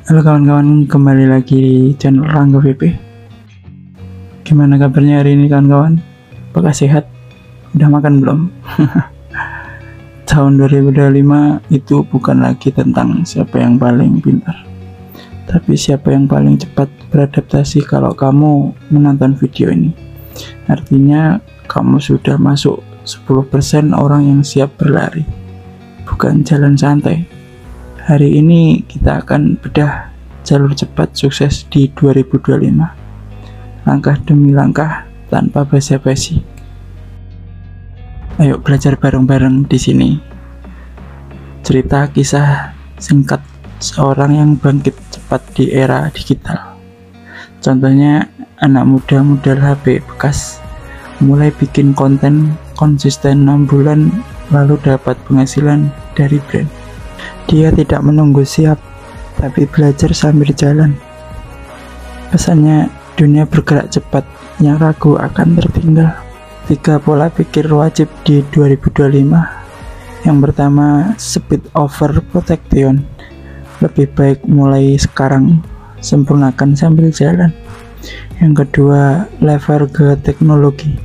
Halo kawan-kawan, kembali lagi di channel Rangga VP. Gimana kabarnya hari ini kawan-kawan? Apakah sehat? Udah makan belum? Tahun 2025 itu bukan lagi tentang siapa yang paling pintar, tapi siapa yang paling cepat beradaptasi. Kalau kamu menonton video ini, artinya kamu sudah masuk 10% orang yang siap berlari, bukan jalan santai. Hari ini kita akan bedah jalur cepat sukses di 2025, langkah demi langkah tanpa basa-basi. Ayo belajar bareng-bareng di sini. Cerita kisah singkat seorang yang bangkit cepat di era digital. Contohnya anak muda modal HP bekas, mulai bikin konten konsisten 6 bulan, lalu dapat penghasilan dari brand. Dia tidak menunggu siap, tapi belajar sambil jalan. Pesannya, dunia bergerak cepat, yang ragu akan tertinggal. 3 pola pikir wajib di 2025. Yang pertama, speed over protection. Lebih baik mulai sekarang, sempurnakan sambil jalan. Yang kedua, lever ke teknologi.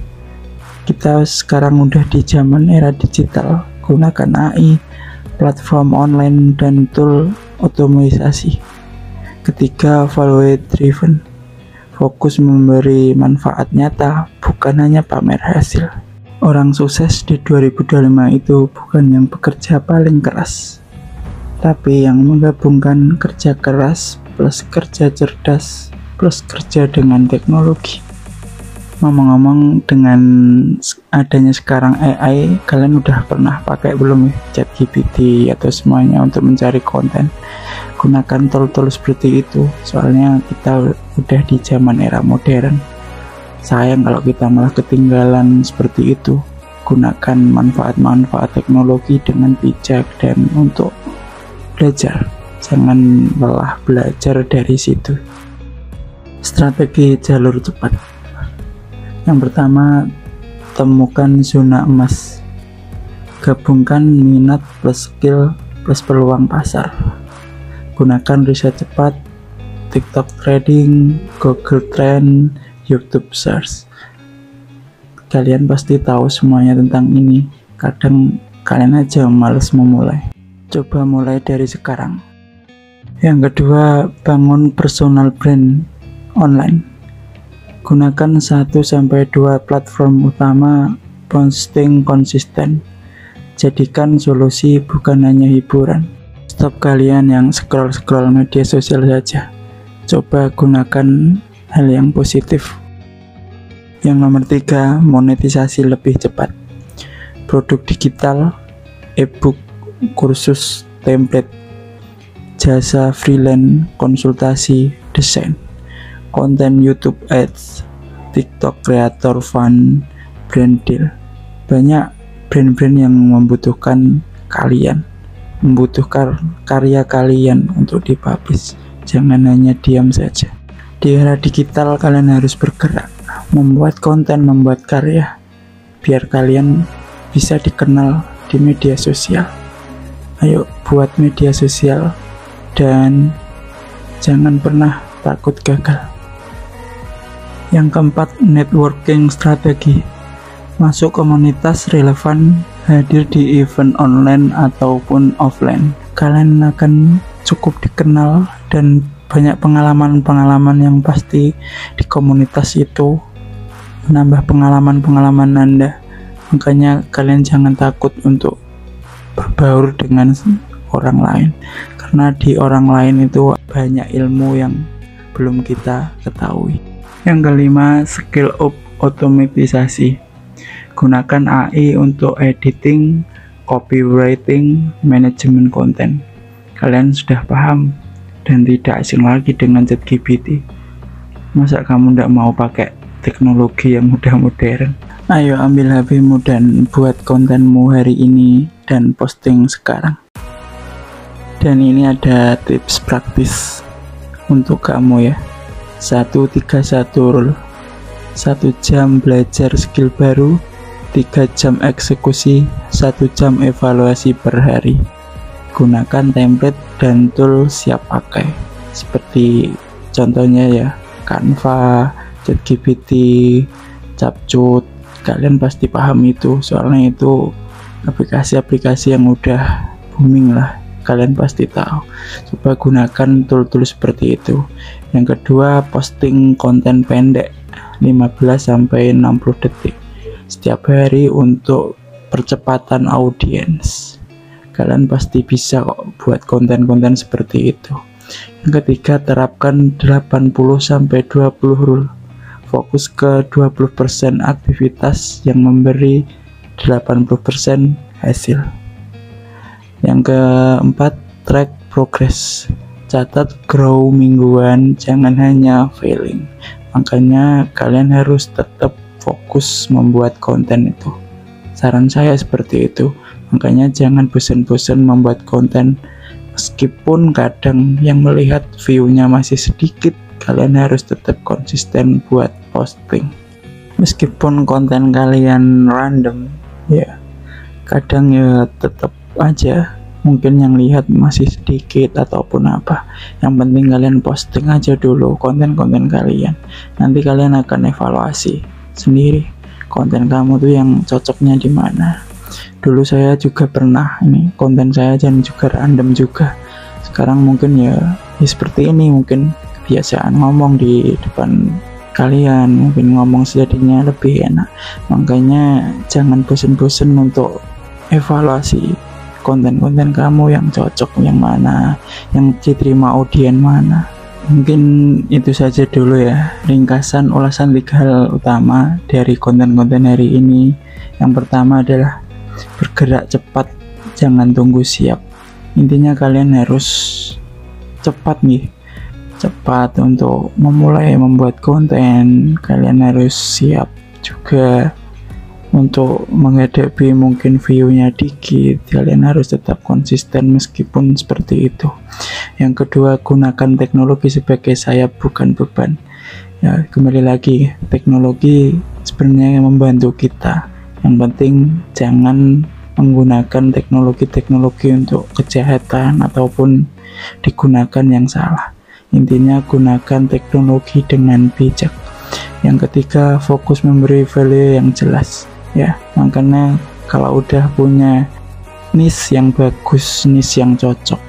Kita sekarang udah di zaman era digital, gunakan AI, platform online, dan tool otomatisasi. Ketiga, value driven. Fokus memberi manfaat nyata, bukan hanya pamer hasil. Orang sukses di 2025 itu bukan yang bekerja paling keras, tapi yang menggabungkan kerja keras plus kerja cerdas plus kerja dengan teknologi. Ngomong-ngomong, dengan adanya sekarang AI, kalian udah pernah pakai belum ya ChatGPT atau semuanya untuk mencari konten? Gunakan tool-tool seperti itu, soalnya kita udah di zaman era modern. Sayang kalau kita malah ketinggalan seperti itu. Gunakan manfaat-manfaat teknologi dengan bijak dan untuk belajar. Jangan lelah belajar dari situ. Strategi jalur cepat. Yang pertama, temukan zona emas. Gabungkan minat plus skill plus peluang pasar. Gunakan riset cepat, TikTok trading, Google Trend, YouTube search. Kalian pasti tahu semuanya tentang ini. Kadang kalian aja males memulai. Coba mulai dari sekarang. Yang kedua, bangun personal brand online. Gunakan 1-2 platform utama, posting konsisten. Jadikan solusi bukan hanya hiburan. Stop kalian yang scroll-scroll media sosial saja. Coba gunakan hal yang positif. Yang nomor 3, monetisasi lebih cepat. Produk digital, e-book, kursus, template, jasa freelance, konsultasi, desain, konten YouTube Ads, TikTok Creator Fund, brand deal. Banyak brand-brand yang membutuhkan kalian, membutuhkan karya kalian untuk dipublish. Jangan hanya diam saja. Di era digital kalian harus bergerak, membuat konten, membuat karya, biar kalian bisa dikenal di media sosial. Ayo buat media sosial dan jangan pernah takut gagal. Yang keempat, networking strategi. Masuk komunitas relevan, hadir di event online ataupun offline. Kalian akan cukup dikenal dan banyak pengalaman-pengalaman yang pasti di komunitas itu menambah pengalaman-pengalaman Anda. Makanya kalian jangan takut untuk berbaur dengan orang lain, karena di orang lain itu banyak ilmu yang belum kita ketahui. Yang kelima, skill up otomatisasi. Gunakan AI untuk editing, copywriting, manajemen konten. Kalian sudah paham dan tidak asing lagi dengan ChatGPT. Masa kamu tidak mau pakai teknologi yang udah modern? Ayo ambil HP-mu dan buat kontenmu hari ini dan posting sekarang. Dan ini ada tips praktis untuk kamu ya. 1-3-1 rule. 1 jam belajar skill baru, 3 jam eksekusi, 1 jam evaluasi per hari. Gunakan template dan tool siap pakai. seperti contohnya ya Canva, ChatGPT, Capcut. Kalian pasti paham itu, soalnya itu aplikasi-aplikasi yang udah booming lah, kalian pasti tahu. Coba gunakan tool-tool seperti itu. Yang kedua, posting konten pendek 15-60 detik setiap hari untuk percepatan audiens. Kalian pasti bisa kok buat konten-konten seperti itu. Yang ketiga, terapkan 80-20 rule. Fokus ke 20% aktivitas yang memberi 80% hasil. Yang keempat, track progress. Catat grow mingguan, jangan hanya failing. Makanya kalian harus tetap fokus membuat konten itu. Saran saya seperti itu. Makanya jangan bosan-bosan membuat konten. Meskipun kadang yang melihat view-nya masih sedikit, kalian harus tetap konsisten buat posting. Meskipun konten kalian random, ya kadang ya tetap aja mungkin yang lihat masih sedikit ataupun apa. Yang penting kalian posting aja dulu konten-konten kalian. Nanti kalian akan evaluasi sendiri konten kamu tuh yang cocoknya di mana. Dulu saya juga pernah ini konten saya dan juga random juga. Sekarang mungkin ya seperti ini, mungkin kebiasaan ngomong di depan kalian, mungkin ngomong sejadinya lebih enak. Makanya jangan bosen-bosen untuk evaluasi konten-konten kamu yang cocok yang mana, yang diterima audiens mana. Mungkin itu saja dulu ya, ringkasan ulasan 3 hal utama dari konten-konten hari ini. Yang pertama adalah bergerak cepat, jangan tunggu siap. Intinya kalian harus cepat nih, cepat untuk memulai membuat konten. Kalian harus siap juga untuk menghadapi mungkin view-nya dikit. Kalian harus tetap konsisten meskipun seperti itu. Yang kedua, gunakan teknologi sebagai sayap bukan beban. Ya, kembali lagi, teknologi sebenarnya membantu kita. Yang penting jangan menggunakan teknologi untuk kejahatan ataupun digunakan yang salah. Intinya gunakan teknologi dengan bijak. Yang ketiga, fokus memberi value yang jelas. Ya, makanya kalau udah punya niche yang bagus, niche yang cocok,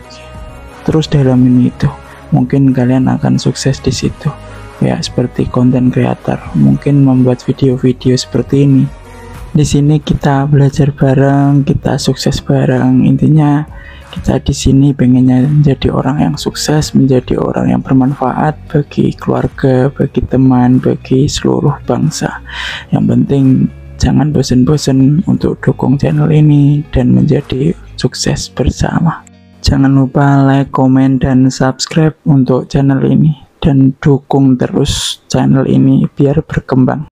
terus dalamin itu, mungkin kalian akan sukses di situ. Ya, seperti konten creator, mungkin membuat video-video seperti ini. Di sini kita belajar bareng, kita sukses bareng. Intinya kita di sini pengennya menjadi orang yang sukses, menjadi orang yang bermanfaat bagi keluarga, bagi teman, bagi seluruh bangsa. Yang penting jangan bosan-bosan untuk dukung channel ini dan menjadi sukses bersama. Jangan lupa like, komen, dan subscribe untuk channel ini, dan dukung terus channel ini biar berkembang.